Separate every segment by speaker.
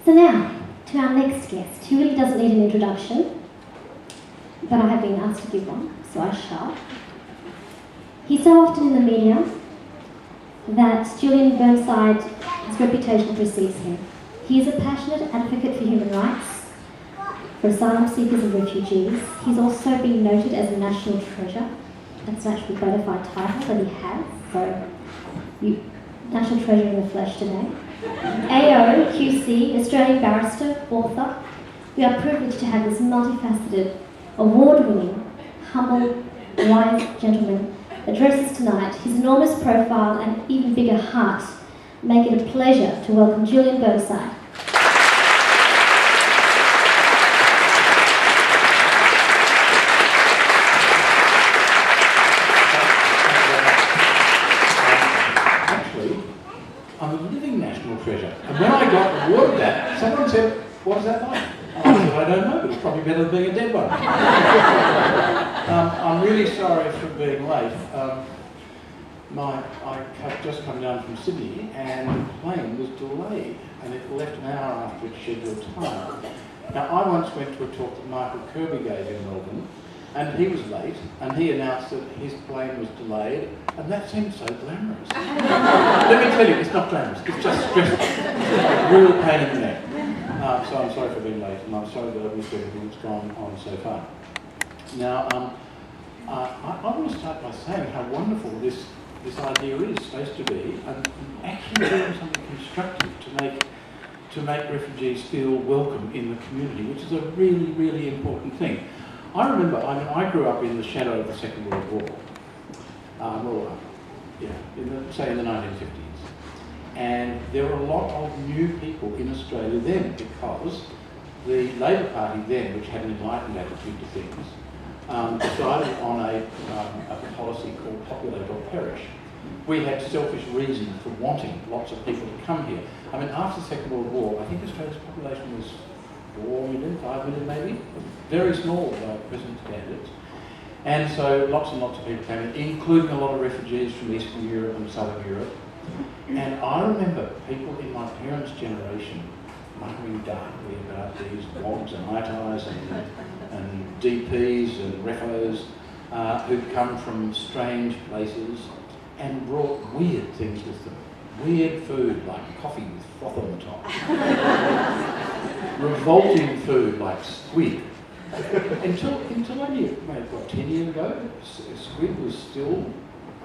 Speaker 1: So now, to our next guest. He really doesn't need an introduction, but I have been asked to give one, so I shall. He's so often in the media that Julian Burnside's reputation precedes him. He is a passionate advocate for human rights, for asylum seekers and refugees. He's also been noted as a national treasure. That's an actually bona fide title that he has, so national treasure in the flesh today. AO, QC, Australian barrister, author. We are privileged to have this multifaceted, award-winning, humble, wise gentleman address us tonight. His enormous profile and even bigger heart make it a pleasure to welcome Julian Burnside.
Speaker 2: Actually, I'm a living national treasure. And when I got awarded that, someone said, "What is that like?" I said, "I don't know, but it's probably better than being a dead one." I'm really sorry for being late. I have just come down from Sydney and the plane was delayed and it left an hour after its scheduled time. Now, I once went to a talk that Michael Kirby gave in Melbourne and he was late and he announced that his plane was delayed and that seemed so glamorous. Let me tell you, it's not glamorous, it's just stressful. It's a real pain in the neck. So I'm sorry for being late and I'm sorry that I've missed everything that's gone on so far. Now, I want to start by saying how wonderful this idea is supposed to be, and actually doing something constructive to make refugees feel welcome in the community, which is a really, really important thing. I remember, I grew up in the shadow of the Second World War, in the 1950s, and there were a lot of new people in Australia then because the Labor Party then, which had an enlightened attitude to things, decided on a policy called populate or perish. We had selfish reasons for wanting lots of people to come here. I mean, after the Second World War, I think Australia's population was 4 million, 5 million maybe, very small by present standards. And so lots and lots of people came in, including a lot of refugees from Eastern Europe and Southern Europe. And I remember people in my parents' generation muttering darkly about these WOGs and ITIs and DPs and refos who'd come from strange places and brought weird things with them. Weird food like coffee with froth on the top. Revolting food like squid. Until only, what, 10 years ago, squid was still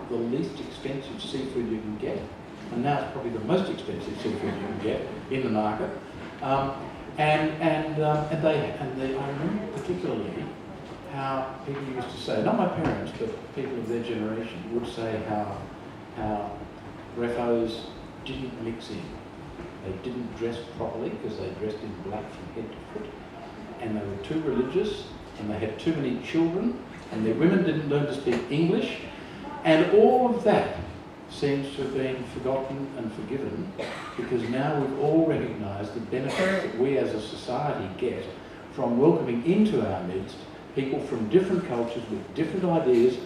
Speaker 2: the least expensive seafood you can get. And now it's probably the most expensive seafood you can get in the market. I remember particularly how people used to say, not my parents, but people of their generation would say how refos didn't mix in. They didn't dress properly because they dressed in black from head to foot, and they were too religious, and they had too many children, and their women didn't learn to speak English, and all of that seems to have been forgotten and forgiven because now we've all recognised the benefits that we as a society get from welcoming into our midst people from different cultures with different ideas.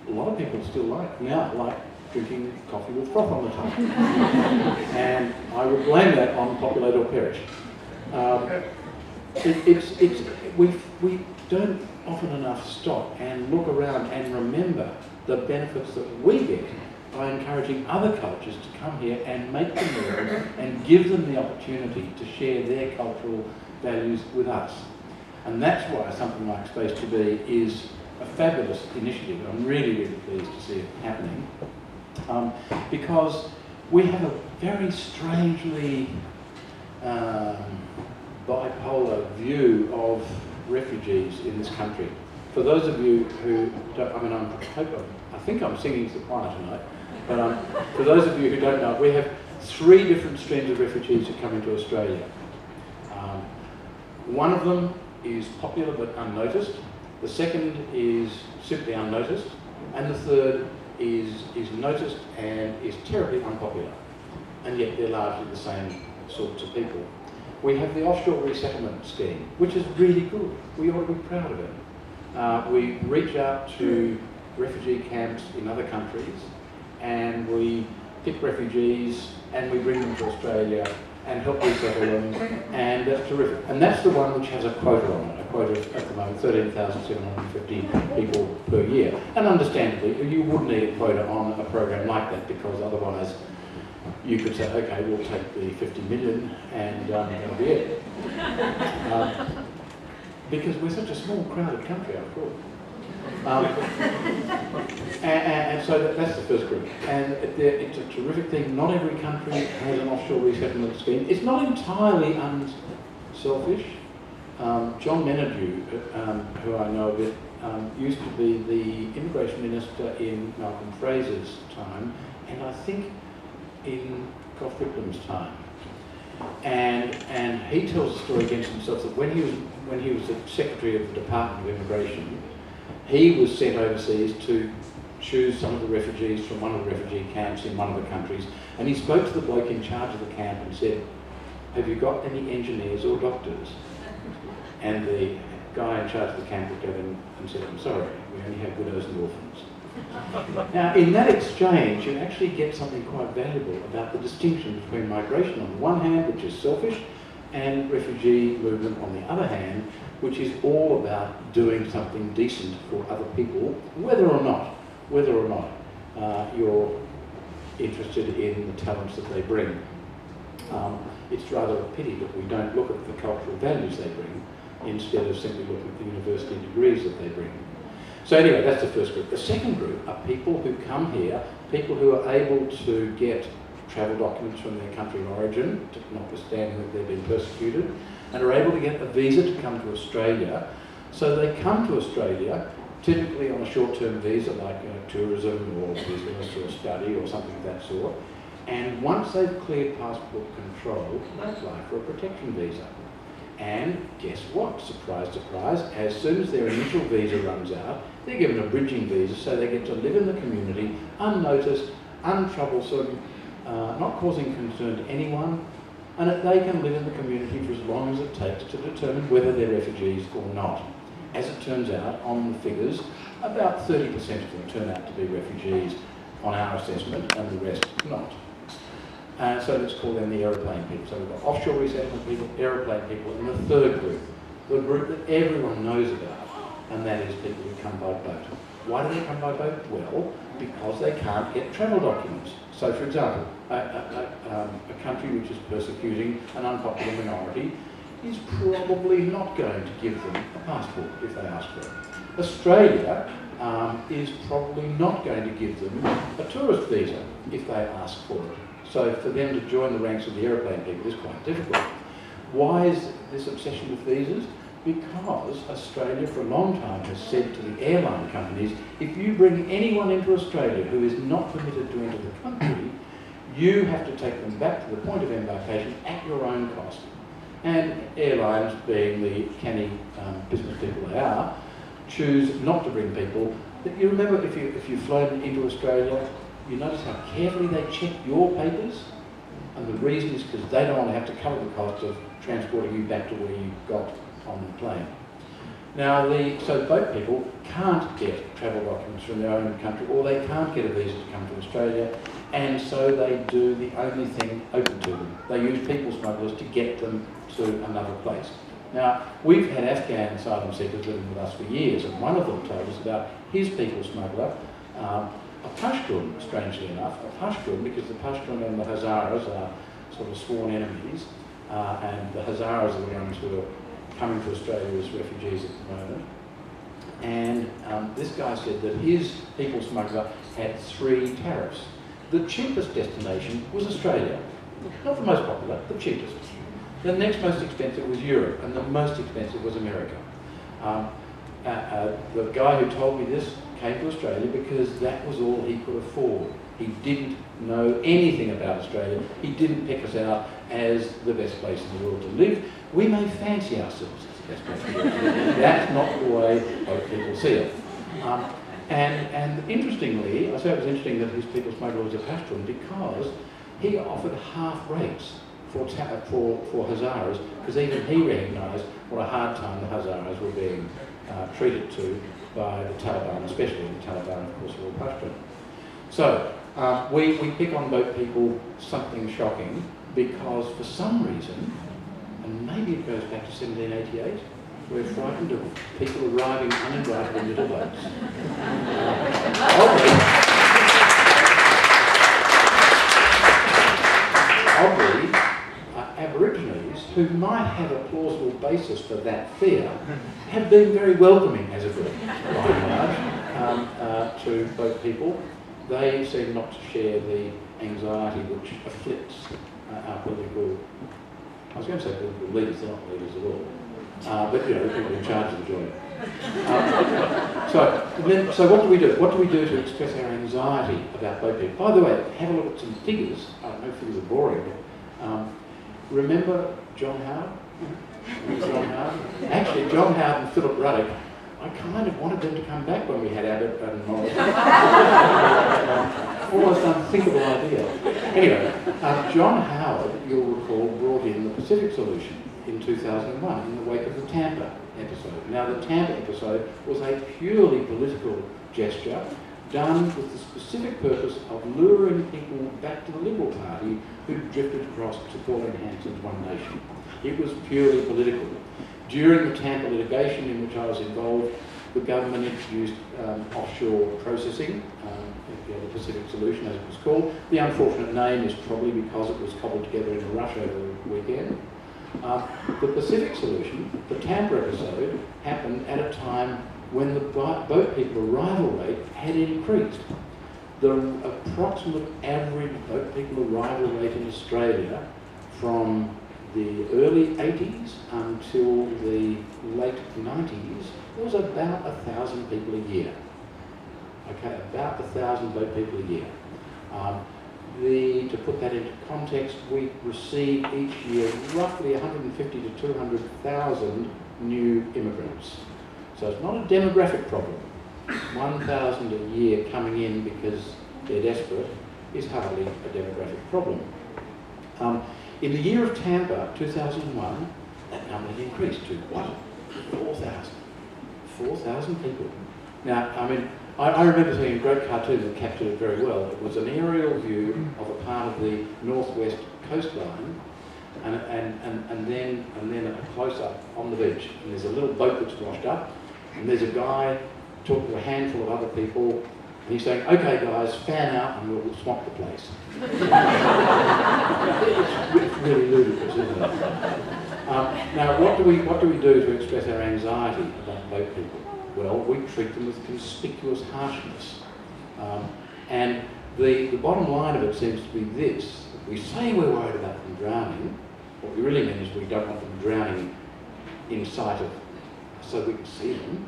Speaker 2: A lot of people still like drinking coffee with froth on the top. And I would blame that on populate or perish. We don't often enough stop and look around and remember the benefits that we get by encouraging other cultures to come here and make them learn and give them the opportunity to share their cultural values with us. And that's why something like Space to Be is a fabulous initiative. I'm really, really pleased to see it happening. Because we have a very strangely bipolar view of refugees in this country. For those of you who don't, I think I'm singing to the choir tonight, but for those of you who don't know, we have 3 different streams of refugees that come into Australia. One of them is popular but unnoticed, the second is simply unnoticed, and the third is noticed and is terribly unpopular, and yet they're largely the same sorts of people. We have the offshore resettlement scheme, which is really good. We ought to be proud of it. We reach out to refugee camps in other countries and we pick refugees and we bring them to Australia and help resettle them, and that's terrific. And that's the one which has a quota on it, a quota of, at the moment, 13,750 people per year. And understandably, you would need a quota on a program like that, because otherwise you could say, okay, we'll take the 50 million and that'll be it. Because we're such a small, crowded country, after all. And so that's the first group. And it's a terrific thing. Not every country has an offshore resettlement scheme. It's not entirely unselfish. John Menadue, who I know a bit, used to be the immigration minister in Malcolm Fraser's time, and I think in Gough Whitlam's time. And he tells a story against himself that when he was the Secretary of the Department of Immigration, he was sent overseas to choose some of the refugees from one of the refugee camps in one of the countries, and he spoke to the bloke in charge of the camp and said, "Have you got any engineers or doctors?" And the guy in charge of the camp looked at him and said, "I'm sorry, we only have widows and orphans." Now, in that exchange, you actually get something quite valuable about the distinction between migration on the one hand, which is selfish, and refugee movement on the other hand, which is all about doing something decent for other people, whether or not you're interested in the talents that they bring. It's rather a pity that we don't look at the cultural values they bring, instead of simply looking at the university degrees that they bring. So anyway, that's the first group. The second group are people who come here, people who are able to get travel documents from their country of origin, notwithstanding that they've been persecuted, and are able to get a visa to come to Australia. So they come to Australia, typically on a short-term visa like tourism or business or study or something of that sort, and once they've cleared passport control, they apply for a protection visa. And guess what? Surprise, surprise, as soon as their initial visa runs out, they're given a bridging visa, so they get to live in the community, unnoticed, untroublesome, not causing concern to anyone, and that they can live in the community for as long as it takes to determine whether they're refugees or not. As it turns out, on the figures, about 30% of them turn out to be refugees on our assessment, and the rest not. So let's call them the aeroplane people. So we've got offshore resettlement people, aeroplane people, and the third group, the group that everyone knows about, and that is people who come by boat. Why do they come by boat? Well, because they can't get travel documents. So for example, a country which is persecuting an unpopular minority is probably not going to give them a passport if they ask for it. Australia is probably not going to give them a tourist visa if they ask for it. So for them to join the ranks of the aeroplane people is quite difficult. Why is this obsession with visas? Because Australia for a long time has said to the airline companies, if you bring anyone into Australia who is not permitted to enter the country, you have to take them back to the point of embarkation at your own cost. And airlines, being the canny business people they are, choose not to bring people. But you remember if you've flown into Australia, you notice how carefully they check your papers, and the reason is because they don't want to have to cover the cost of transporting you back to where you got on the plane. Now, so boat people can't get travel documents from their own country, or they can't get a visa to come to Australia, and so they do the only thing open to them. They use people smugglers to get them to another place. Now, we've had Afghan asylum seekers living with us for years, and one of them told us about his people smuggler, a Pashtun, strangely enough, a Pashtun, because the Pashtun and the Hazaras are sort of sworn enemies, and the Hazaras are the ones who are coming to Australia as refugees at the moment. And this guy said that his people smuggler had 3 tariffs. The cheapest destination was Australia. Not the most popular, the cheapest. The next most expensive was Europe, and the most expensive was America. The guy who told me this came to Australia because that was all he could afford. He didn't know anything about Australia. He didn't pick us out as the best place in the world to live. We may fancy ourselves as the best place in the world to live. That's not the way boat people see it. And interestingly, I say it was interesting that his people smuggler was a Pashtun because he offered half rates for Hazaras, because even he recognised what a hard time the Hazaras were being treated to by the Taliban, especially the Taliban, of course, were all Pashtun. So we pick on boat people something shocking, because for some reason, and maybe it goes back to 1788, we're frightened of people arriving uninvited in little boats. Oddly, Aborigines, who might have a plausible basis for that fear, have been very welcoming as a group, by and large, to boat people. They seem not to share the anxiety which afflicts our political, I was going to say political leaders, they're not leaders at all, but you know, the people in charge of the joint. So what do we do? What do we do to express our anxiety about boat people? By the way, have a look at some figures. I know figures are boring, but remember John Howard? John Howard? Actually, John Howard and Philip Ruddock, I kind of wanted them to come back when we had Abbott and Morris. Almost unthinkable idea. Anyway, John Howard, you'll recall, brought in the Pacific Solution in 2001 in the wake of the Tampa episode. Now, the Tampa episode was a purely political gesture done with the specific purpose of luring people back to the Liberal Party who drifted across to calling Hanson's One Nation. It was purely political. During the Tampa litigation in which I was involved, the government introduced offshore processing, the Pacific Solution as it was called. The unfortunate name is probably because it was cobbled together in a rush over the weekend. The Pacific Solution, the Tampa episode, happened at a time when the boat people arrival rate had increased. The approximate average boat people arrival rate in Australia from the early 80s until the late 90s was about 1,000 people a year. Okay, about 1,000 boat people a year. To put that into context, we receive each year roughly 150 to 200,000 new immigrants. So it's not a demographic problem. 1,000 a year coming in because they're desperate is hardly a demographic problem. In the year of Tampa, 2001, that number had increased to what? 4,000. 4,000 people. Now, I mean, I remember seeing a great cartoon that captured it very well. It was an aerial view of a part of the northwest coastline, and then a close-up on the beach. And there's a little boat that's washed up, and there's a guy talking to a handful of other people, and he's saying, "Okay, guys, fan out, and we'll swamp the place." It's really ludicrous, isn't it? Now, what do we do to express our anxiety about boat people? Well, we treat them with conspicuous harshness. And the bottom line of it seems to be this. We say we're worried about them drowning. What we really mean is we don't want them drowning in sight of, so we can see them.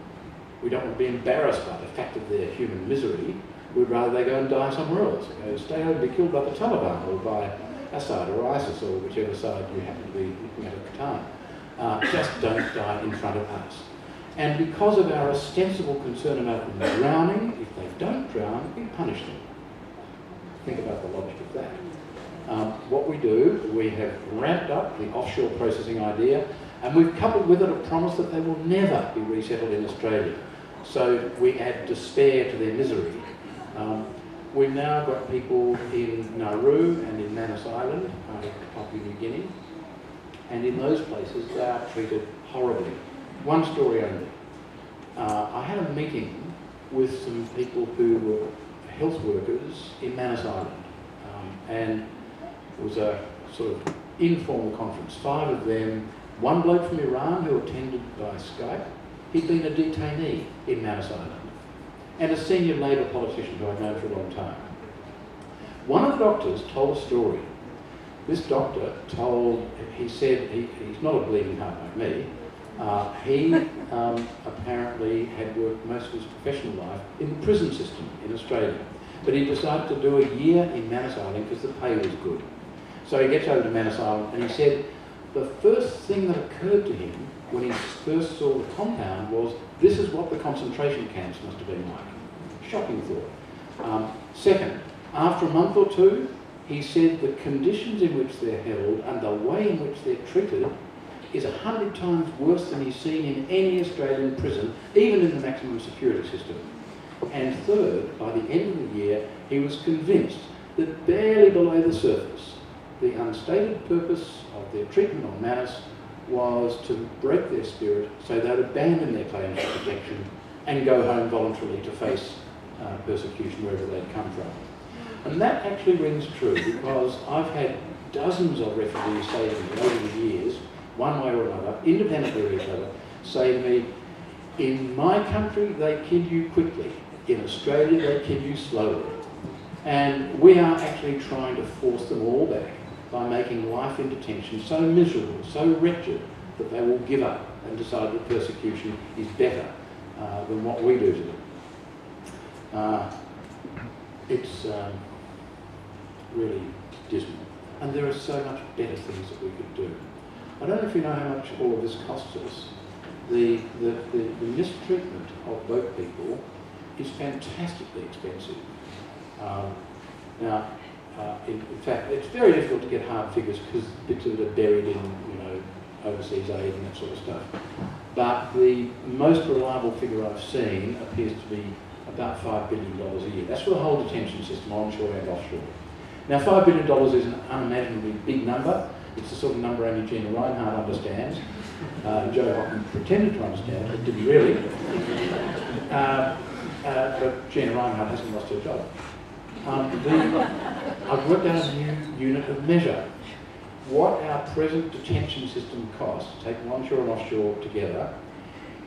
Speaker 2: We don't want to be embarrassed by the fact of their human misery. We'd rather they go and die somewhere else. Stay home and be killed by the Taliban or by Assad or ISIS or whichever side you happen to be looking at the time. Just don't die in front of us. And because of our ostensible concern about them drowning, if they don't drown, we punish them. Think about the logic of that. What we do, we have ramped up the offshore processing idea, and we've coupled with it a promise that they will never be resettled in Australia. So we add despair to their misery. We've now got people in Nauru and in Manus Island, part of Papua New Guinea, and in those places they are treated horribly. One story only. I had a meeting with some people who were health workers in Manus Island, and it was a sort of informal conference. 5 of them, one bloke from Iran who attended by Skype. He'd been a detainee in Manus Island, and a senior Labor politician who I'd known for a long time. One of the doctors told a story. This doctor he said, he's not a bleeding heart like me, he apparently had worked most of his professional life in the prison system in Australia. But he decided to do a year in Manus Island because the pay was good. So he gets over to Manus Island and he said the first thing that occurred to him when he first saw the compound was, this is what the concentration camps must have been like. Shocking thought. Second, after a month or two, he said the conditions in which they're held and the way in which they're treated is 100 times worse than he's seen in any Australian prison, even in the maximum security system. And third, by the end of the year, he was convinced that barely below the surface, the unstated purpose of their treatment on Manus was to break their spirit so they'd abandon their claims for protection and go home voluntarily to face persecution wherever they'd come from. And that actually rings true, because I've had dozens of refugees say to me over the years, one way or another, independently of each other, say to me, in my country they kill you quickly, in Australia they kill you slowly. And we are actually trying to force them all back by making life in detention so miserable, so wretched, that they will give up and decide that persecution is better than what we do to them. It's really dismal. And there are so much better things that we could do. I don't know if you know how much all of this costs us. The mistreatment of boat people is fantastically expensive. In fact, it's very difficult to get hard figures because bits of it are buried in, overseas aid and that sort of stuff. But the most reliable figure I've seen appears to be about $5 billion a year. That's for the whole detention system, onshore and offshore. Now, $5 billion is an unimaginably big number. It's the sort of number only Gina Reinhardt understands. Joe Hocken pretended to understand, but didn't really. But Gina Reinhardt hasn't lost her job. I've worked out a new unit of measure. What our present detention system costs, taking onshore and offshore together,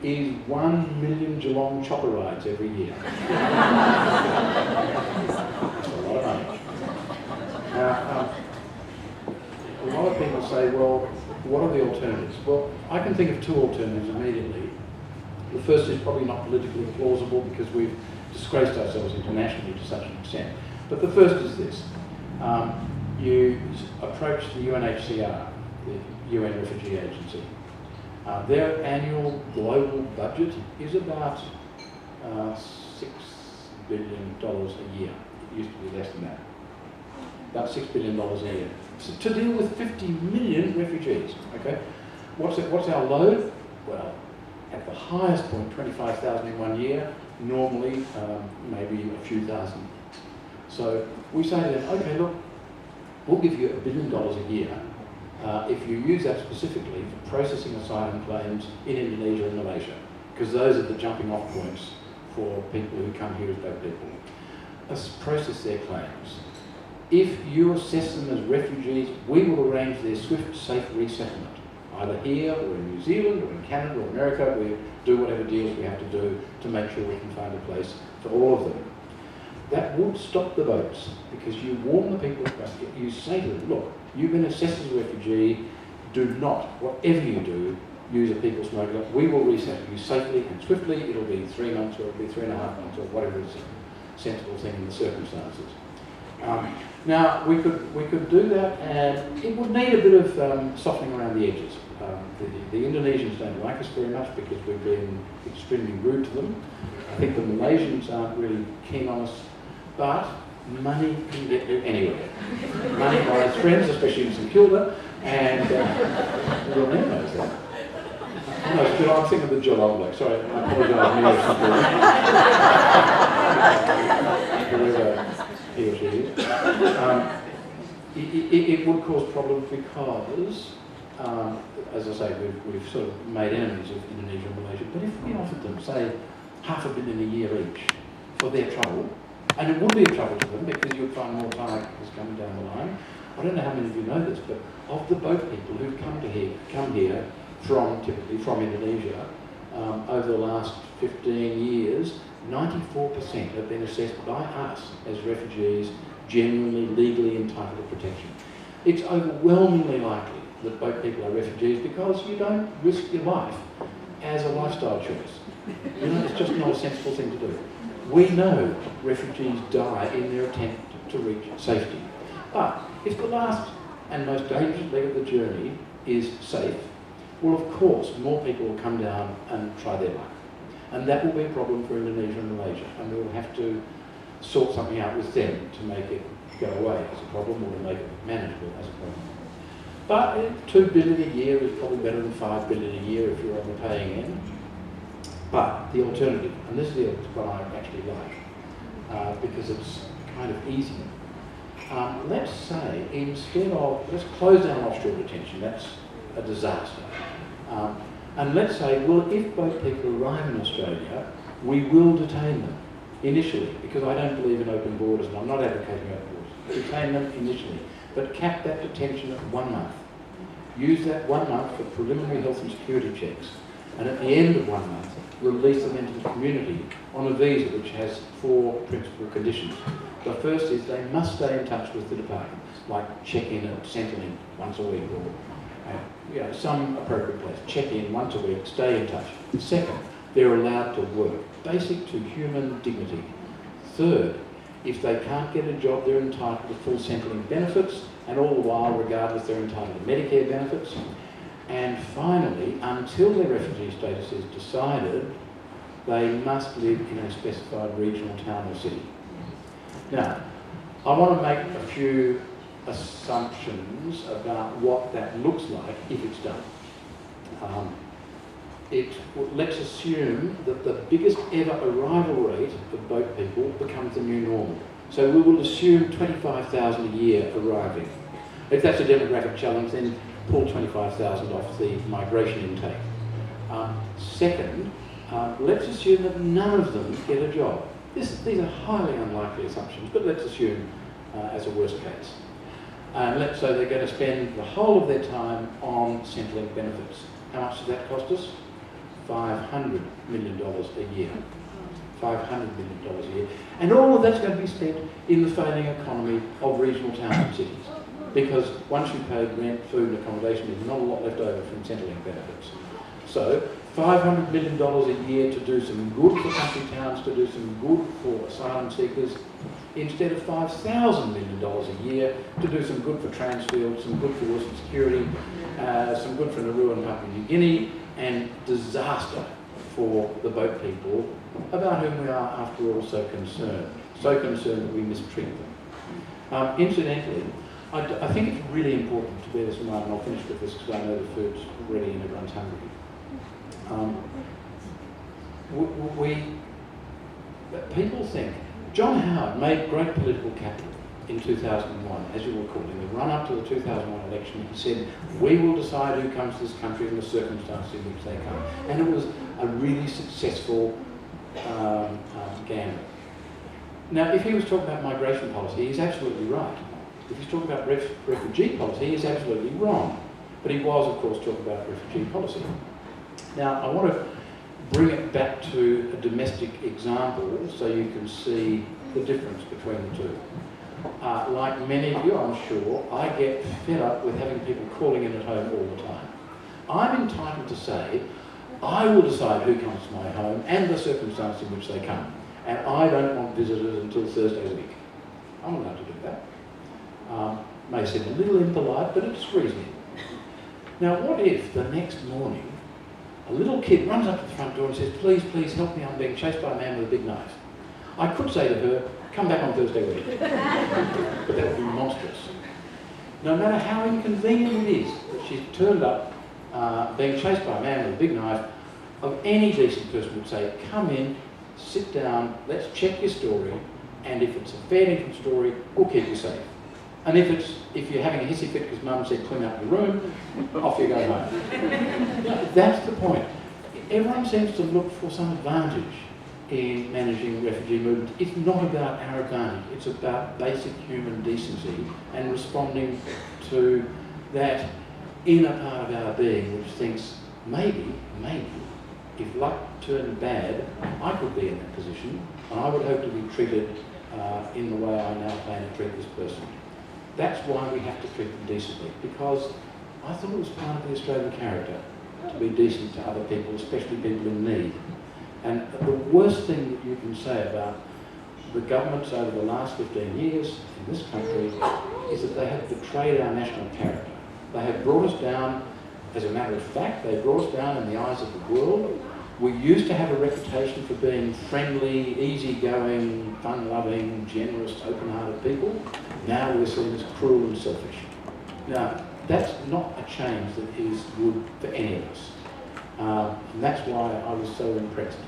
Speaker 2: is 1 million Geelong chopper rides every year. That's a lot of money. Now, a lot of people say, well, what are the alternatives? Well, I can think of two alternatives immediately. The first is probably not politically plausible because we've disgraced ourselves internationally to such an extent. But the first is this. You approach the UNHCR, the UN Refugee Agency. Their annual global budget is about $6 billion a year. It used to be less than that. About $6 billion a year. To deal with 50 million refugees, okay? What's our load? Well, at the highest point, 25,000 in 1 year, normally maybe a few thousand. So we say to them, okay, look, we'll give you $1 billion a year if you use that specifically for processing asylum claims in Indonesia and Malaysia, because those are the jumping off points for people who come here as boat people. Let's process their claims. If you assess them as refugees, we will arrange their swift, safe resettlement, either here or in New Zealand or in Canada or America. We do whatever deals we have to do to make sure we can find a place for all of them. That would stop the boats, because you warn the people, you say to them, look, you've been assessed as a refugee, do not, whatever you do, use a people smuggler. We will resettle you safely and swiftly. It'll be 3 months or it'll be 3.5 months or whatever is a sensible thing in the circumstances. Now, we could do that, and it would need a bit of softening around the edges. The Indonesians don't like us very much because we've been extremely rude to them. I think the Malaysians aren't really keen on us, but money can get you anywhere. Money buys friends, especially in St Kilda, and your name knows that. No, I'm thinking of the Geelong bloke. Sorry, I apologise. Whoever he or she is. It would cause problems because, as I say, we've sort of made enemies of Indonesia and Malaysia. But if we offered them, say, $500 million a year each for their trouble, and it would be a trouble to them because you'd find more tigers coming down the line. I don't know how many of you know this, but of the boat people who've come here typically from Indonesia, over the last 15 years, 94% have been assessed by us as refugees, genuinely, legally entitled to protection. It's overwhelmingly likely that boat people are refugees because you don't risk your life as a lifestyle choice. It's just not a sensible thing to do. We know refugees die in their attempt to reach safety. But if the last and most dangerous leg of the journey is safe, well, of course, more people will come down and try their luck. And that will be a problem for Indonesia and Malaysia. And we will have to sort something out with them to make it go away as a problem or to make it manageable as a problem. But $2 billion a year is probably better than $5 billion a year if you're on the paying end. But the alternative, and this is the one I actually like, because it's kind of easy. let's say instead of, let's close down offshore detention, that's a disaster. And let's say, well, if boat people arrive in Australia, we will detain them initially, because I don't believe in open borders and I'm not advocating open borders. Detain them initially, but cap that detention at 1 month. Use that 1 month for preliminary health and security checks, and at the end of 1 month, release them into the community on a visa which has 4 principal conditions. The first is they must stay in touch with the department, like check in at Centrelink once a week, or some appropriate place. Check in once a week, stay in touch. Second, they're allowed to work, basic to human dignity. Third, if they can't get a job, they're entitled to full Centrelink benefits, and all the while, regardless, they're entitled to Medicare benefits. And finally, until their refugee status is decided, they must live in a specified regional town or city. Now, I want to make a few assumptions about what that looks like if it's done. Let's assume that the biggest ever arrival rate of boat people becomes the new normal. So we will assume 25,000 a year arriving. If that's a demographic challenge, then pull 25,000 off the migration intake. Second, let's assume that none of them get a job. These are highly unlikely assumptions, but let's assume as a worst case. Let's say they're going to spend the whole of their time on Centrelink benefits. How much does that cost us? $500 million a year. $500 million a year. And all of that's going to be spent in the failing economy of regional towns and cities. Because once you've paid rent, food and accommodation, there's not a lot left over from Centrelink benefits. So $500 million a year to do some good for country towns, to do some good for asylum seekers, instead of $5,000 million a year to do some good for Transfield, some good for Wilson Security, some good for Nauru and Papua New Guinea, and disaster for the boat people about whom we are, after all, so concerned that we mistreat them. Incidentally, I think it's really important to bear this in mind, and I'll finish with this because I know the food's ready and everyone's hungry. People think John Howard made great political capital in 2001, as you recall. In the run-up to the 2001 election, he said, we will decide who comes to this country and the circumstances in which they come. And it was a really successful gamble. Now, if he was talking about migration policy, he's absolutely right. If he's talking about refugee policy, he's absolutely wrong. But he was, of course, talking about refugee policy. Now, I want to bring it back to a domestic example so you can see the difference between the two. Like many of you, I'm sure, I get fed up with having people calling in at home all the time. I'm entitled to say, I will decide who comes to my home and the circumstance in which they come. And I don't want visitors until Thursdays a week. I'm allowed to do that. May seem a little impolite, but it's reasonable. Now, what if the next morning a little kid runs up to the front door and says, please, please help me, I'm being chased by a man with a big knife. I could say to her, come back on Thursday week. But that would be monstrous. No matter how inconvenient it is that she's turned up being chased by a man with a big knife, of any decent person would say, come in, sit down, let's check your story, and if it's a fair income story, we'll keep you safe. And if you're having a hissy fit because mum said clean up your room, off you go home. That's the point. Everyone seems to look for some advantage in managing refugee movement. It's not about our advantage, it's about basic human decency and responding to that inner part of our being which thinks, maybe, if luck turned bad, I could be in that position and I would hope to be treated in the way I now plan to treat this person. That's why we have to treat them decently, because I thought it was part of the Australian character to be decent to other people, especially people in need. And the worst thing that you can say about the governments over the last 15 years in this country is that they have betrayed our national character. They have brought us down, as a matter of fact, they brought us down in the eyes of the world. We used to have a reputation for being friendly, easygoing, fun-loving, generous, open-hearted people. Now we're seen as cruel and selfish. Now, that's not a change that is good for any of us. And that's why I was so impressed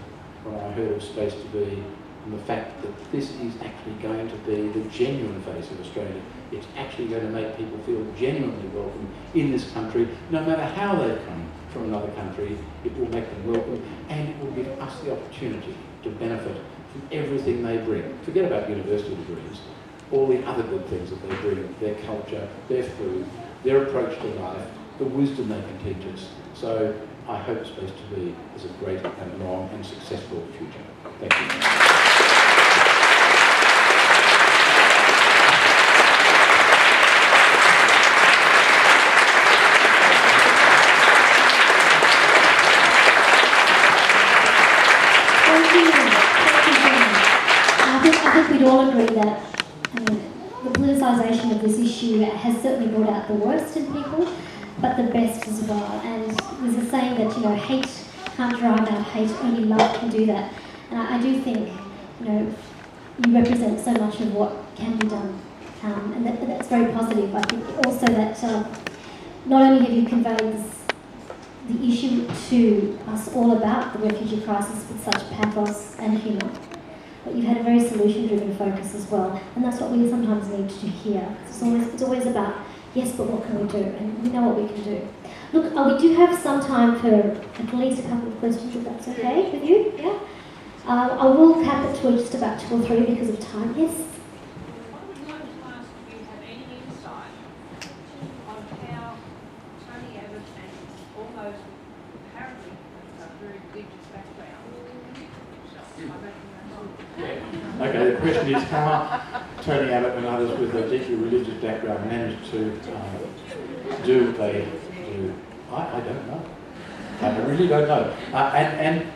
Speaker 2: when I heard of Space to Be from the fact that this is actually going to be the genuine face of Australia. It's actually going to make people feel genuinely welcome in this country, no matter how they've come from another country. It will make them welcome, and it will give us the opportunity to benefit from everything they bring. Forget about university degrees, all the other good things that they bring, their culture, their food, their approach to life, the wisdom they can teach us. So I hope Space to Be is a great and long and successful future. Thank you.
Speaker 1: I think we'd all agree that the politicisation of this issue has certainly brought out the worst in people, but the best as well. And there's a saying that, hate can't drive out hate, only love can do that. And I do think, you represent so much of what can be done. And that's very positive. I think also that not only have you conveyed the issue to us all about the refugee crisis with such pathos and humour, but you've had a very solution-driven focus as well, and that's what we sometimes need to hear. It's always about, yes, but what can we do? And we know what we can do. Look, we do have some time for at least a couple of questions, if that's okay with you. Yeah. I will cap it to just about 2 or 3 because of time. Yes.
Speaker 3: I would like to ask if you have any insight on how Tony Abbott and all those apparently very religious backgrounds.
Speaker 2: Okay, the question is how Tony Abbott and others with a deeply religious background managed to do what they do. I don't know. I really don't know. And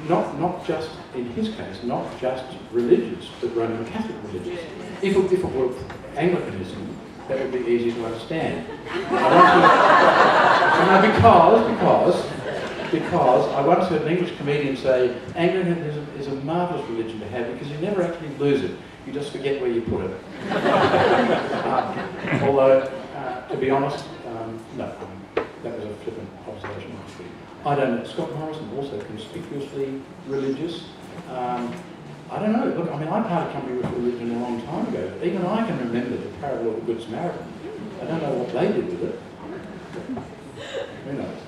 Speaker 2: not just, in his case, not just religious, but Roman Catholic religious. If it were Anglicanism, that would be easy to understand. Because I once heard an English comedian say, Anglicanism is a marvellous religion to have because you never actually lose it. You just forget where you put it. Although, to be honest, no, that was a flippant observation. I don't know. Scott Morrison, also conspicuously religious. I don't know. Look, I parted company with religion a long time ago. Even I can remember the parable of the Good Samaritan. I don't know what they did with it. Who knows?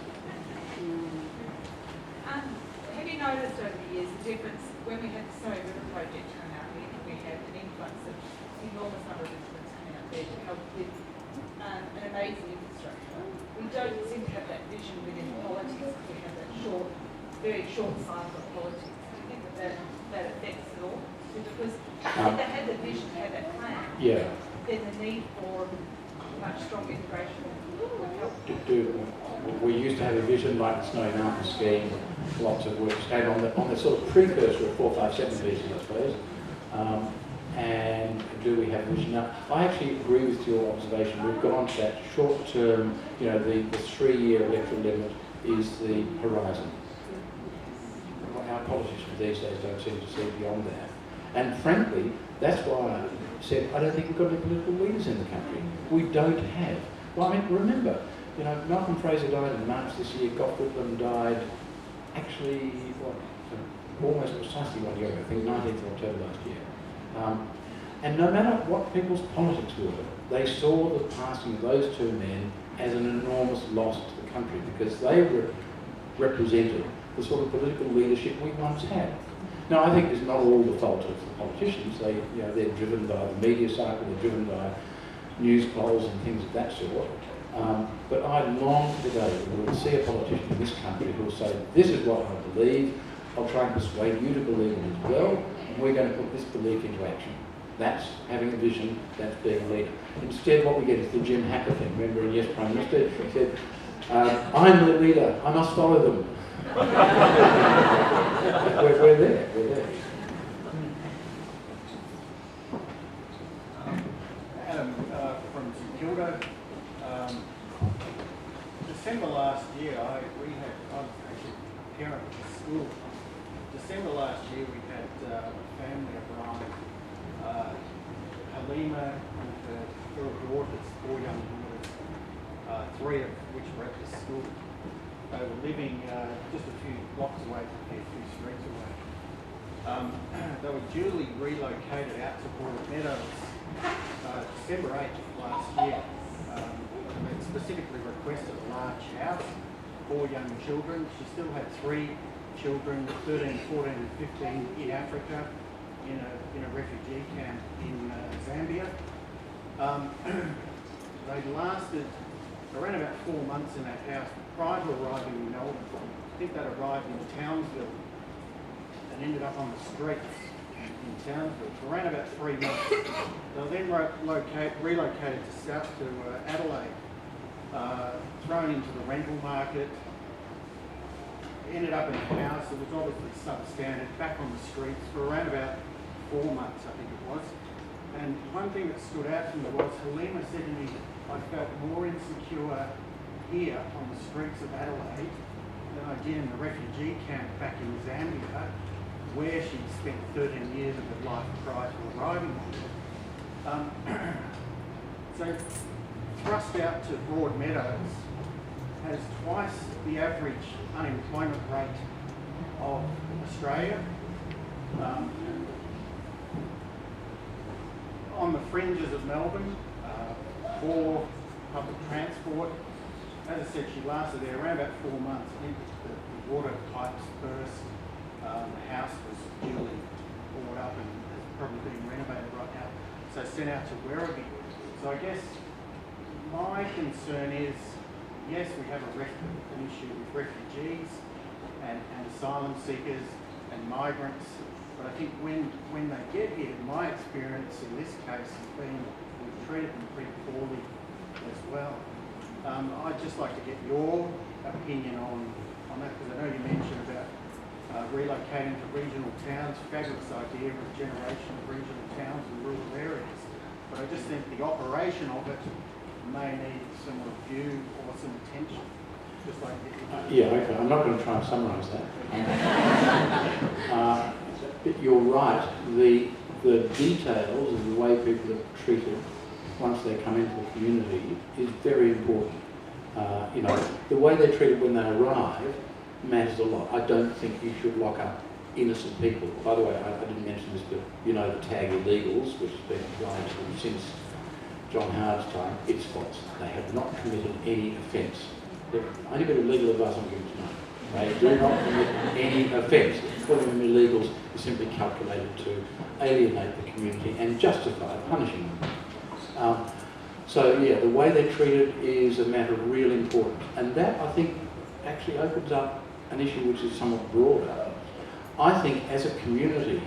Speaker 3: Have you noticed over the years the difference when we had the Surrey River Project come out? We had an influx of enormous number of immigrants coming out there to help with an amazing infrastructure. We don't seem to have that vision within politics. We have that very short cycle of politics. Do you think that affects it all? Because if they had the vision, they had that plan, then the need for much stronger integration would help.
Speaker 2: We used to have a vision like the Snowy Mountain scheme, lots of work came on the sort of precursor of 457 visas, I suppose. And do we have a vision now? I actually agree with your observation. We've gone to that short term, the 3-year electoral limit is the horizon. Our politicians these days don't seem to see beyond that. And frankly, that's why I said I don't think we've got any political leaders in the country. We don't have. Well, remember, Malcolm Fraser died in March this year, Gough Whitlam died actually, almost precisely 1 year ago, I think 19th of October last year. And no matter what people's politics were, they saw the passing of those 2 men as an enormous loss to the country because they represented the sort of political leadership we once had. Now, I think it's not all the fault of the politicians. They're driven by the media cycle, they're driven by news polls and things of that sort. But I long for the day when we will see a politician in this country who will say, this is what I believe, I'll try and persuade you to believe it as well, and we're going to put this belief into action. That's having a vision, that's being a leader. Instead, what we get is the Jim Hacker thing. Remember, Yes, Prime Minister, he said, I'm the leader, I must follow them. we're there.
Speaker 4: Adam, from St Kilda. December last year, I was actually a parent at the school. December last year, we had a family arrive. Halima and her daughters, 4 young daughters, 3 of which were at the school. They were living just a few blocks away, a few streets away. They were duly relocated out to Broadmeadows December 8th last year. They specifically requested a large house, 4 young children. She still had 3 children, 13, 14 and 15 in Africa, in a refugee camp in Zambia. They lasted around about 4 months in that house prior to arriving in Melbourne. I think they'd arrived in Townsville and ended up on the streets in Townsville for around about 3 months. They were then relocated to Adelaide, thrown into the rental market, ended up in a house that was obviously substandard, back on the streets for around about 4 months, I think it was. And one thing that stood out to me was Halima said to me, I felt more insecure here on the streets of Adelaide than I did in the refugee camp back in Zambia, where she'd spent 13 years of her life prior to arriving here. So thrust out to Broadmeadows has twice the average unemployment rate of Australia. On the fringes of Melbourne, for public transport, as I said, she lasted there around about 4 months. I think the water pipes burst, the house was duly bought up and is probably being renovated right now, so sent out to Werribee. So I guess my concern is, yes, we have an issue with refugees and asylum seekers and migrants, but I think when they get here, my experience in this case has been we've treated them pretty poorly as well. I'd just like to get your opinion on that, because I know you mentioned about relocating to regional towns. Fabulous idea, regeneration of regional towns and rural areas. But I just think the operation of it may need some review or some attention. Just like
Speaker 2: yeah, okay. I'm not going to try and summarise that. But you're right. The details of the way people are treated once they come into the community is very important. The way they're treated when they arrive matters a lot. I don't think you should lock up innocent people. By the way, I didn't mention this, but you know the tag illegals, which has been applied to them since John Howard's time, it's false. They have not committed any offence. The only bit of legal advice I'm giving tonight. They do not commit any offence. Calling them illegals is simply calculated to alienate the community and justify punishing them. So yeah, the way they're treated is a matter of real importance. And that, I think, actually opens up an issue which is somewhat broader. I think as a community,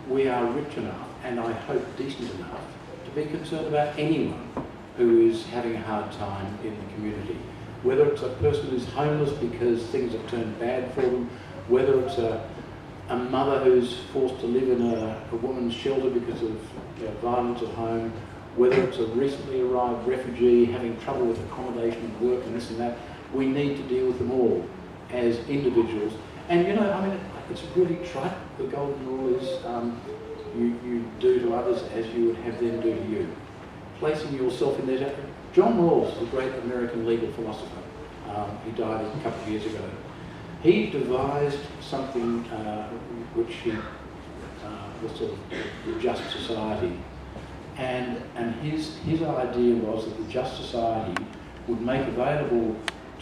Speaker 2: we are rich enough, and I hope decent enough, to be concerned about anyone who is having a hard time in the community. Whether it's a person who's homeless because things have turned bad for them, whether it's a mother who's forced to live in a woman's shelter because of violence at home, whether it's a recently arrived refugee having trouble with accommodation and work and this and that, we need to deal with them all as individuals. And it's really trite. The golden rule is you do to others as you would have them do to you. Placing yourself in their... John Rawls, the great American legal philosopher, he died a couple of years ago. He devised something which he was sort of the just society. And his idea was that the just society would make available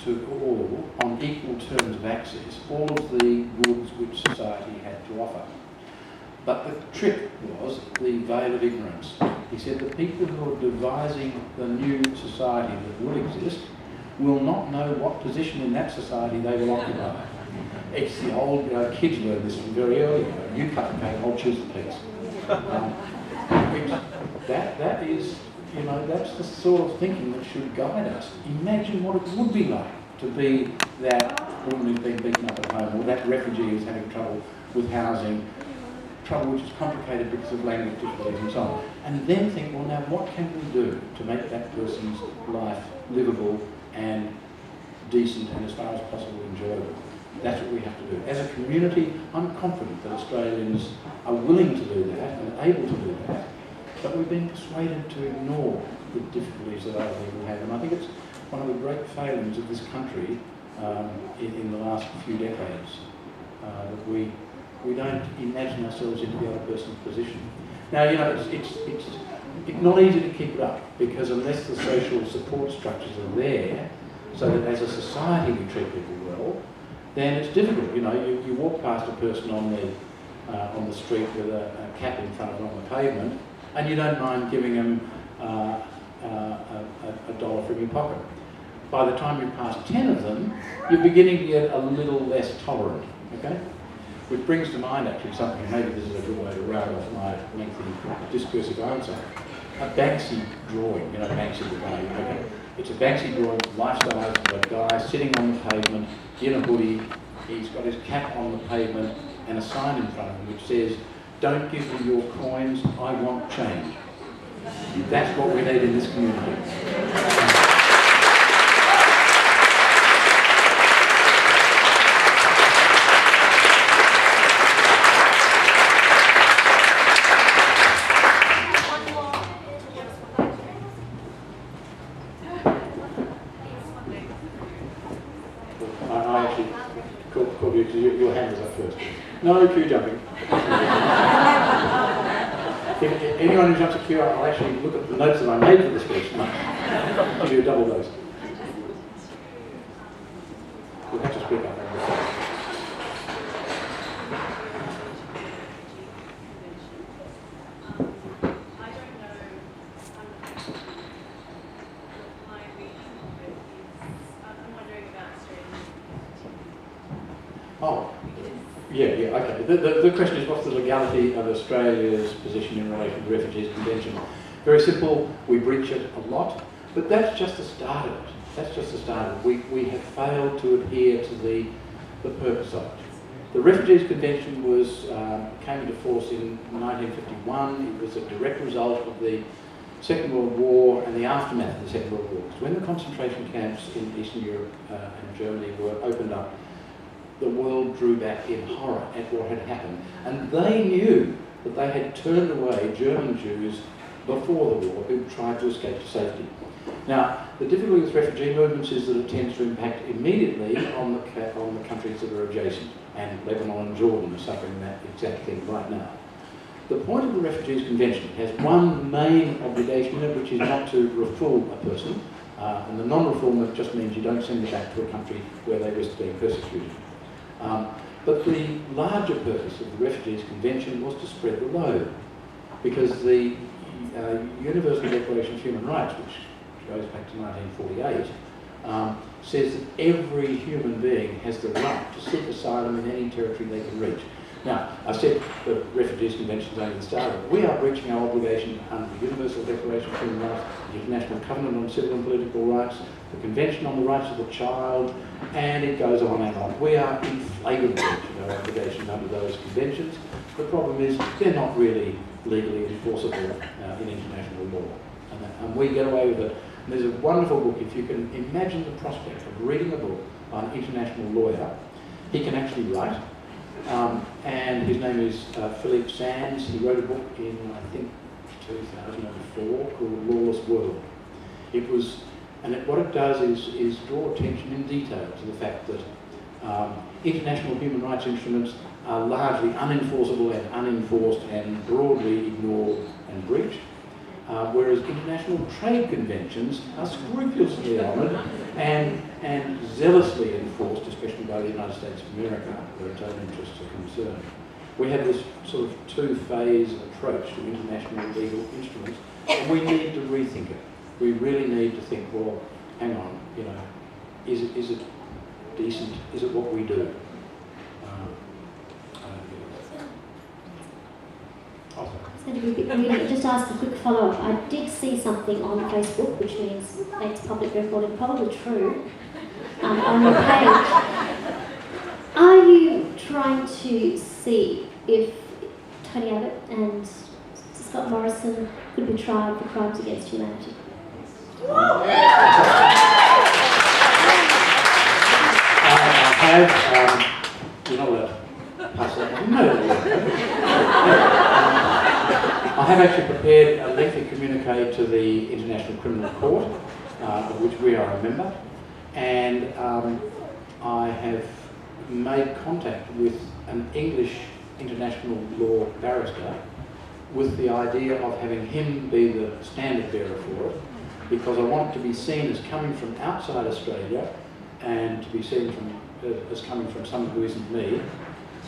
Speaker 2: to all, on equal terms of access, all of the goods which society had to offer. But the trick was the veil of ignorance. He said the people who are devising the new society that will exist will not know what position in that society they will occupy. It's the old kids learn this from very early. You cut the cake, I'll choose the piece. That is, that's the sort of thinking that should guide us. Imagine what it would be like to be that woman who's been beaten up at home, or that refugee who's having trouble with housing, trouble which is complicated because of language difficulties and so on. And then think, well, now what can we do to make that person's life livable and decent and as far as possible enjoyable? That's what we have to do. As a community, I'm confident that Australians are willing to do that and able to do that, but we've been persuaded to ignore the difficulties that other people have. And I think it's one of the great failings of this country in the last few decades, that we We don't imagine ourselves into the other person's position. Now, you know, it's not easy to keep it up, because unless the social support structures are there, so that as a society we treat people well, then it's difficult. You know, you walk past a person on the street with a cap in front of them on the pavement, and you don't mind giving them a dollar from your pocket. By the time you pass 10 of them, you're beginning to get a little less tolerant, okay? Which brings to mind actually something, maybe this is a good way to round off my lengthy discursive answer. A Banksy drawing, you know, Banksy the guy, okay? It's a Banksy drawing, life-size, of a guy sitting on the pavement in a hoodie. He's got his cap on the pavement and a sign in front of him which says, "Don't give me your coins, I want change." That's what we need in this community. I actually called you because your hand was up first. No queue jumping. If anyone who jumps a queue, I'll actually look at the notes that I made for the speech and I'll give you a double dose. You'll have to speak up. Oh, yeah, okay. The question is, what's the legality of Australia's position in relation to the Refugees Convention? Very simple, we breach it a lot, but that's just the start of it. That's just the start of it. We have failed to adhere to the purpose of it. The Refugees Convention came into force in 1951. It was a direct result of the Second World War and the aftermath of the Second World War. Because when the concentration camps in Eastern Europe and Germany were opened up, the world drew back in horror at what had happened. And they knew that they had turned away German Jews before the war who tried to escape to safety. Now, the difficulty with refugee movements is that it tends to impact immediately on the countries that are adjacent, and Lebanon and Jordan are suffering that exact thing right now. The point of the Refugees Convention has one main obligation in it, which is not to refool a person, and the non-refoulement just means you don't send them back to a country where they risk being persecuted. But the larger purpose of the Refugees Convention was to spread the load, because the Universal Declaration of Human Rights, which goes back to 1948, says that every human being has the right to seek asylum in any territory they can reach. Now, I said the Refugees Convention is only the start of it. We are breaching our obligation under the Universal Declaration of Human Rights, the International Covenant on Civil and Political Rights, the Convention on the Rights of the Child, and it goes on and on. We are in flagrant breach of our obligation under those conventions. The problem is they're not really legally enforceable in international law, and we get away with it. And there's a wonderful book, if you can imagine the prospect of reading a book by an international lawyer. He can actually write. And his name is Philippe Sands. He wrote a book in, I think, 2004 called Lawless World. What it does is draw attention in detail to the fact that international human rights instruments are largely unenforceable and unenforced and broadly ignored and breached, whereas international trade conventions are scrupulously honoured and zealously enforced, especially by the United States of America, where its own interests are concerned. We have this sort of two-phase approach to international legal instruments, and we need to rethink it. We really need to think, well, hang on, you know, is it decent? Is it what we do?
Speaker 1: Just ask a quick follow-up. I did see something on Facebook, which means it's public record and probably true, on your page. Are you trying to see if Tony Abbott and Scott Morrison could be tried for crimes against humanity?
Speaker 2: You're not allowed to pass that. I have actually prepared a lengthy communique to the International Criminal Court, of which we are a member, and I have made contact with an English international law barrister with the idea of having him be the standard bearer for it, because I want it to be seen as coming from outside Australia and to be seen as coming from someone who isn't me,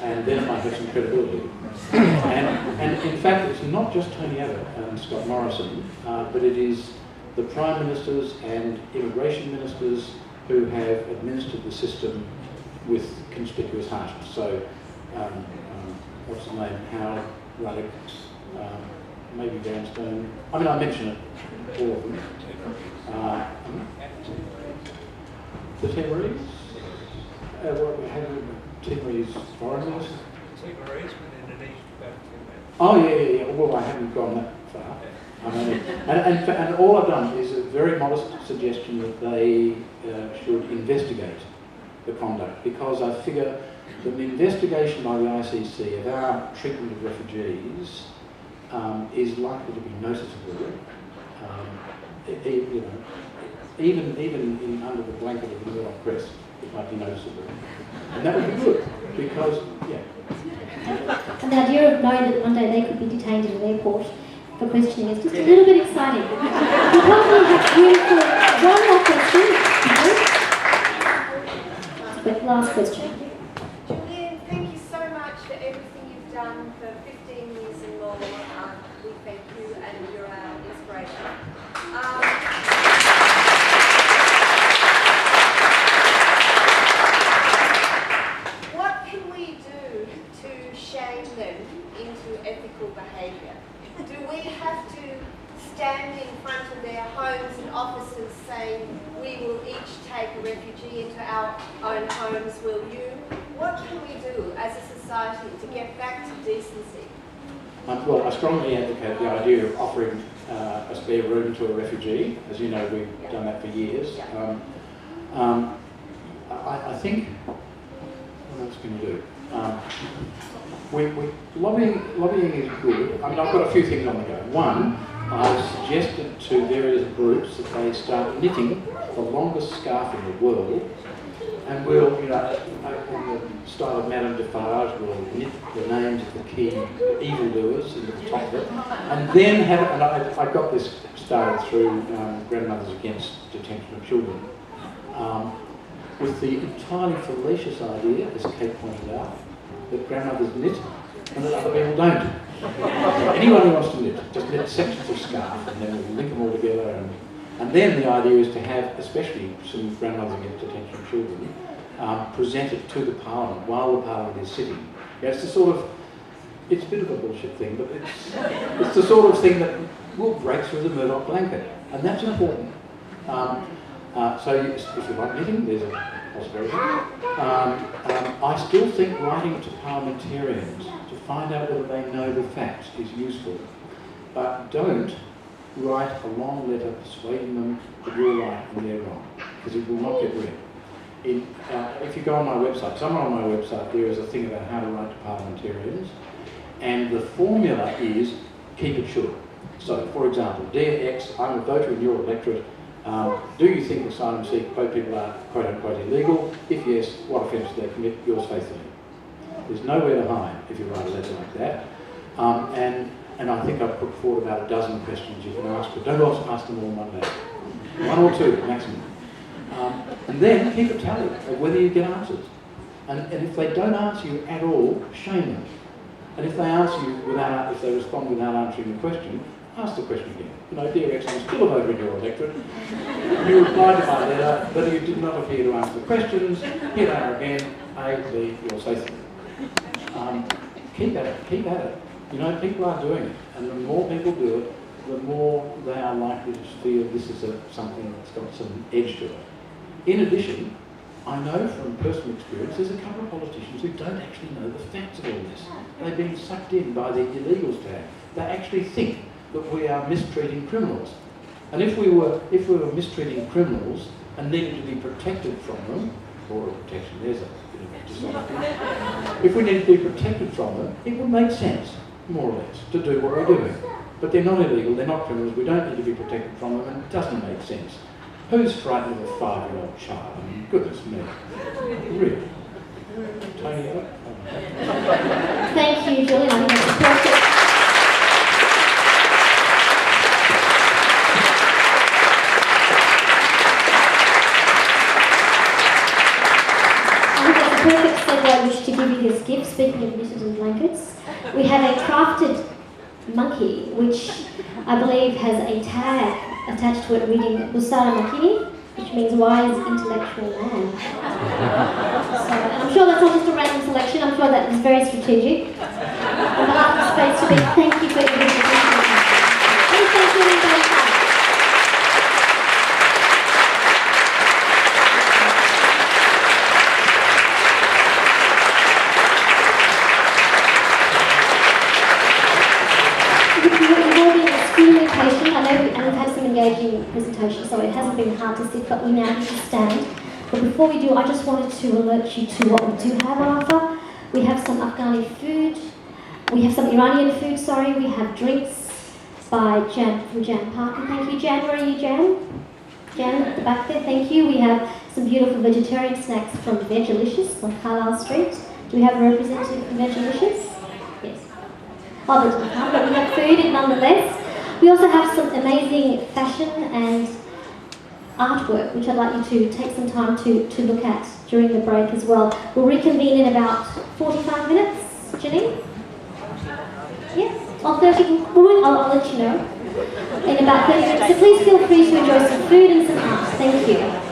Speaker 2: and then it might have some credibility. And in fact, it's not just Tony Abbott and Scott Morrison, but it is the Prime Ministers and Immigration Ministers who have administered the system with conspicuous harshness. So, what's the name? Howard, Ruddock, maybe Vanstone. I mean, I mention it, all of them. The Timorese? Timorese foreign minister?
Speaker 5: Timorese with Indonesia about 10 minutes.
Speaker 2: Oh, yeah. Well, I haven't gone that far. And all I've done is a very modest suggestion that they should investigate the conduct, because I figure that an investigation by the ICC of our treatment of refugees is likely to be noticeable. Even under the blanket of the New York press, it might be noticeable, and that would be good because, yeah.
Speaker 1: And the idea of knowing that one day they could be detained at an airport for questioning is just a little bit exciting. We probably have room for one more question. But last question.
Speaker 6: Julian, thank you so much for everything you've done for 15 years in law. We thank you, and you're our inspiration. What can we do to shame them into ethical behaviour? Do we have to stand in front of their homes and offices saying, we will each take a refugee into our own homes, will you? What can we do as a society to get back to decency?
Speaker 2: Well, I strongly advocate the idea of offering a spare room to a refugee. As you know, we've done that for years. I think, what else can you do? Lobbying is good. I mean, I've got a few things on the go. One, I've suggested to various groups that they start knitting the longest scarf in the world, and we'll, in the style of Madame Defarge, we'll knit the names of the key evildoers into the top of it, and then have it, and I got this started through Grandmothers Against Detention of Children, with the entirely fallacious idea, as Kate pointed out, that grandmothers knit and that other people don't. Anyone who wants to knit, just knit sections of scarf and then we'll link them all together. And then the idea is to have, especially some Grandmothers Against Detention of Children, present it to the Parliament while the Parliament is sitting. Yeah, it's the sort of, it's a bit of a bullshit thing, but it's the sort of thing that will break through the Murdoch blanket, and that's important. So if you like knitting, there's a possibility. I still think writing to parliamentarians to find out whether they know the facts is useful, but don't write a long letter persuading them that you're right and they're wrong, because it will not get read. If you go on my website, somewhere on my website there is a thing about how to write to parliamentarians, and the formula is keep it short. So, for example, Dear X, I'm a voter in your electorate. Do you think asylum seeking people are quote unquote illegal? If yes, what offence do they commit? Yours faithfully. There's nowhere to hide if you write a letter like that. And I think I've put forward about a dozen questions you can ask, but don't also ask them all in one day. One or two maximum. And then keep a tally of whether you get answers. And if they don't answer you at all, shame them. And if they answer you if they respond without answering the question, ask the question again. Dear X, I'm still a voter in your electorate. You replied to my letter, but you did not appear to answer the questions. Here they are again. A, B, yours faithfully. Keep at it. Keep at it. People are doing it, and the more people do it, the more they are likely to feel this is something that's got some edge to it. In addition, I know from personal experience there's a couple of politicians who don't actually know the facts of all this. They've been sucked in by the illegals tag. They actually think that we are mistreating criminals. And if we were mistreating criminals and needed to be protected from them, border protection, there's a bit of a dishonesty. If we needed to be protected from them, it would make sense, more or less, to do what we're doing. But they're not illegal, they're not criminals, we don't need to be protected from them, and it doesn't make sense. Who's frightened of a 5-year-old child? I mean, goodness me. Really? Tony?
Speaker 1: Thank I wish to give you this gift, speaking of knitted and blankets. We have a crafted monkey, which I believe has a tag attached to it reading Busara Makini, which means wise intellectual man. So, and I'm sure that's not just a random selection, I'm sure that is very strategic. On behalf of Space to Be, thank you for your participation. Please thank you in both sides. You've all been extremely patient. I know we've had some engaging presentations, so it hasn't been hard to sit, but we now need to stand. But before we do, I just wanted to alert you to what we do have on offer. We have some Afghani food. We have some Iranian food, sorry. We have drinks by from Jan Parker. Thank you, Jan. Where are you, Jan? Jan at the back there, thank you. We have some beautiful vegetarian snacks from Vegelicious on Carlisle Street. Do we have a representative from Vegelicious? Yes. Oh, there's one, but we have food nonetheless. We also have some amazing fashion and artwork, which I'd like you to take some time to look at during the break as well. We'll reconvene in about 45 minutes, Janine? Yes, or 30, I'll let you know. In about 30 minutes, so please feel free to enjoy some food and some art. Thank you.